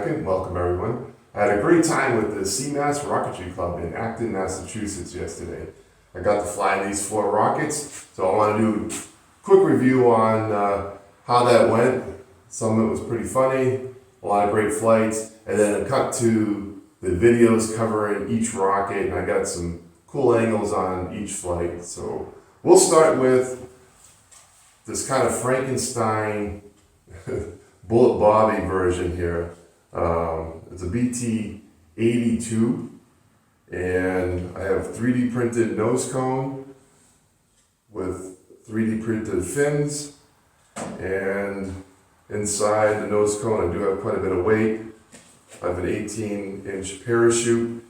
Acton. Welcome everyone. I had a great time with the CMASS Rocketry Club in Acton, Massachusetts yesterday. I got to fly these 4 rockets, so I want to do a quick review on how that went. Some of it was pretty funny, a lot of great flights, and then a cut to the videos covering each rocket, and I got some cool angles on each flight. So we'll start with this kind of Frankenstein Bullet Bobby version here. It's a BT-82, and I have 3D printed nose cone with 3D printed fins, and inside the nose cone I do have quite a bit of weight. I have an 18-inch parachute,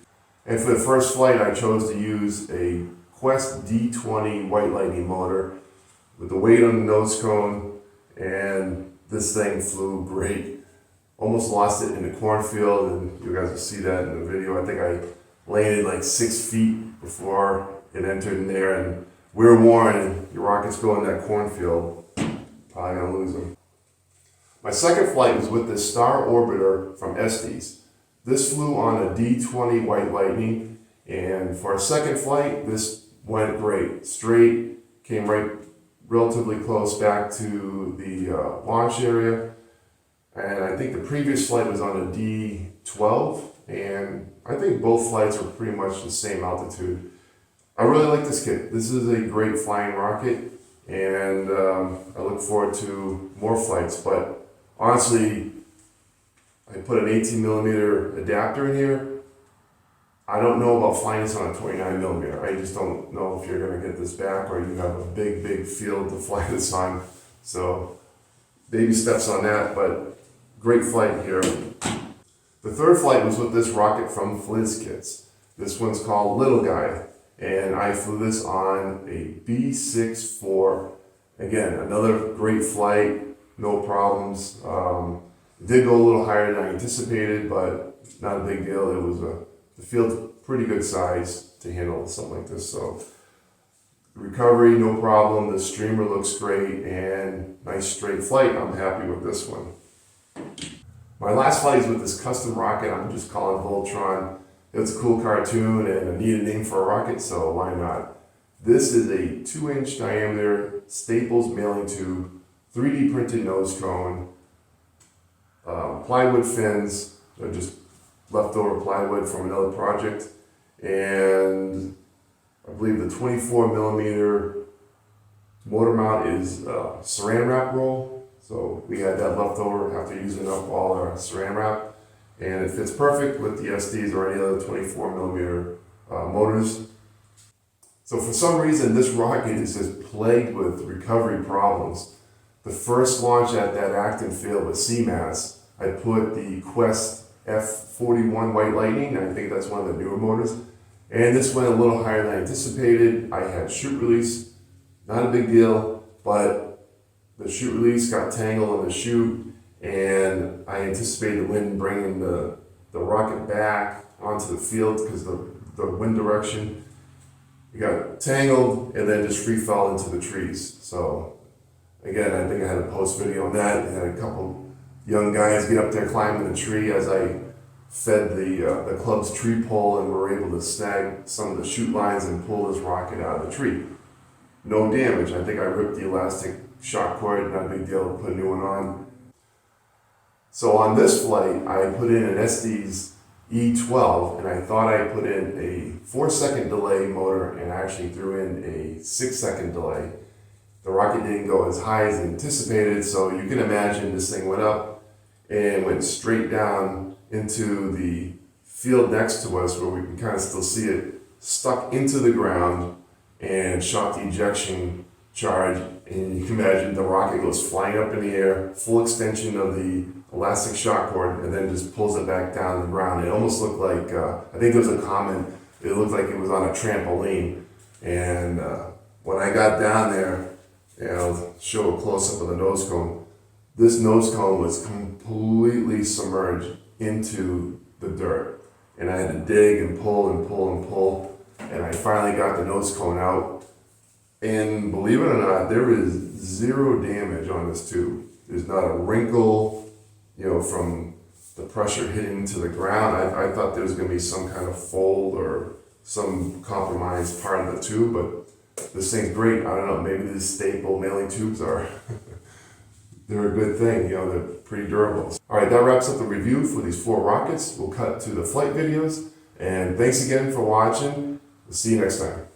and for the first flight I chose to use a Quest D20 White Lightning motor with the weight on the nose cone, and this thing flew great. Almost lost it in the cornfield, and you guys will see that in the video. I think I landed like 6 feet before it entered in there, and we were warned, your rockets go in that cornfield, probably gonna lose them. My second flight was with the Star Orbiter from Estes. This flew on a D20 White Lightning, and for a second flight, this went great. Straight, came right relatively close back to the launch area. And I think the previous flight was on a D12, and I think both flights were pretty much the same altitude. I really like this kit. This is a great flying rocket, and I look forward to more flights. But honestly, I put an 18mm adapter in here. I don't know about flying this on a 29mm. I just don't know if you're going to get this back, or you have a big field to fly this on. So baby steps on that, but great flight here. The third flight was with this rocket from Flis Kits. This one's called Lil Guy, and I flew this on a B64. Again, another great flight, no problems. It did go a little higher than I anticipated, but not a big deal. It was the field's pretty good size to handle something like this. So recovery, no problem. The streamer looks great, and nice straight flight. I'm happy with this one. My last flight is with this custom rocket I'm just calling Voltron. It's a cool cartoon and a neat name for a rocket, so why not? This is a 2-inch diameter Staples mailing tube, 3D printed nose cone, plywood fins, just leftover plywood from another project, and I believe the 24mm motor mount is saran wrap roll. So we had that left over after using up all our saran wrap, and it fits perfect with the Estes or any other 24mm motors. So for some reason, this rocket is just plagued with recovery problems. The first launch at that Acton field with CMASS, I put the Quest F41 White Lightning, I think that's one of the newer motors, and this went a little higher than I anticipated. I had chute release, not a big deal, but the chute release got tangled in the chute, and I anticipated the wind bringing the rocket back onto the field because the wind direction. It got tangled and then just free fell into the trees. So again, I think I had a post video on that. I had a couple young guys get up there climbing the tree as I fed the club's tree pole, and were able to snag some of the chute lines and pull this rocket out of the tree. No damage. I think I ripped the elastic shock cord, not a big deal, put a new one on. So on this flight, I put in an Estes E12, and I thought I put in a 4-second delay motor, and I actually threw in a 6-second delay. The rocket didn't go as high as anticipated, so you can imagine this thing went up and went straight down into the field next to us, where we can kind of still see it, stuck into the ground and shot the ejection charge, and you can imagine the rocket goes flying up in the air, full extension of the elastic shock cord, and then just pulls it back down to the ground. It almost looked like, I think there was a comment, it looked like it was on a trampoline. And when I got down there, and I'll show a close-up of the nose cone, this nose cone was completely submerged into the dirt. And I had to dig and pull and pull and pull, and I finally got the nose cone out. And believe it or not, there is 0 damage on this tube. There's not a wrinkle, from the pressure hitting to the ground. I thought there was going to be some kind of fold or some compromised part of the tube, but this thing's great. I don't know, maybe these staple mailing tubes are, they're a good thing, you know, they're pretty durable. All right, that wraps up the review for these 4 rockets. We'll cut to the flight videos, and thanks again for watching. We'll see you next time.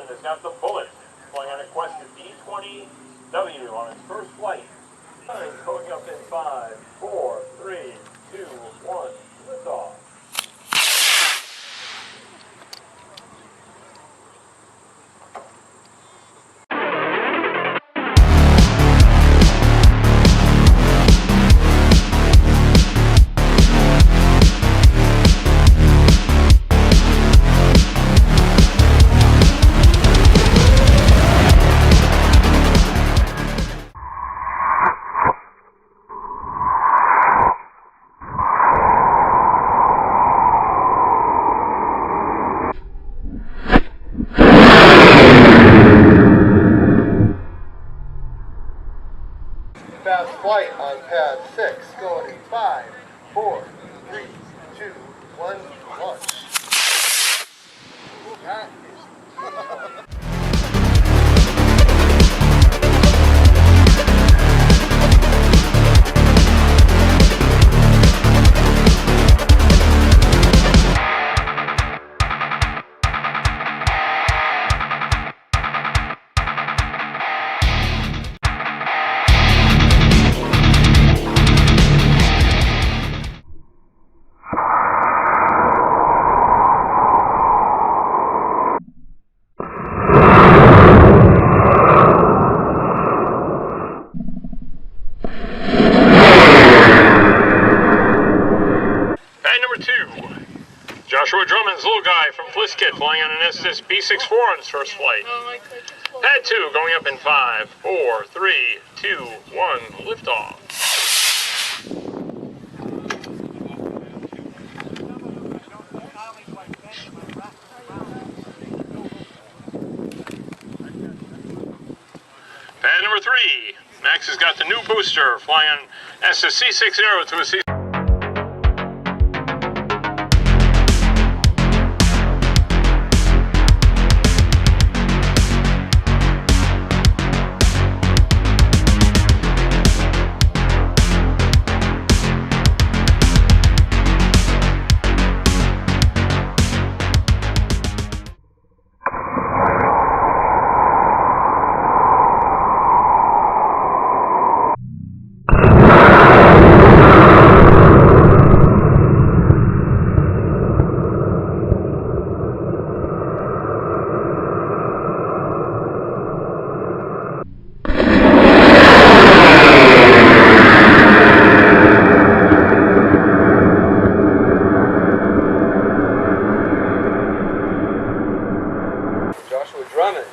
Has got the bullet, flying on a Quest D-20W on its first flight. Going up in 5, 4, 3, 2, 1, liftoff. Fast flight on pad 6, going in 5, 4, 3, 2, 1, launch. That is Joshua Drummond's Lil Guy from Flis Kits flying on an Estes B64 on its first flight. Pad 2 going up in 5, 4, 3, 2, 1, liftoff. Pad number 3, Max has got the new booster flying on Estes C60 to a C. Joshua Drummond.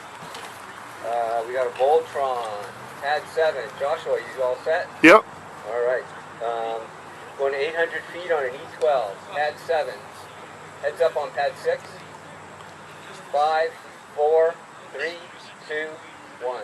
We got a Voltron, pad 7. Joshua, you all set? Yep. All right. Going 800 feet on an E12, pad 7. Heads up on pad 6. 5, 4, 3, 2, 1.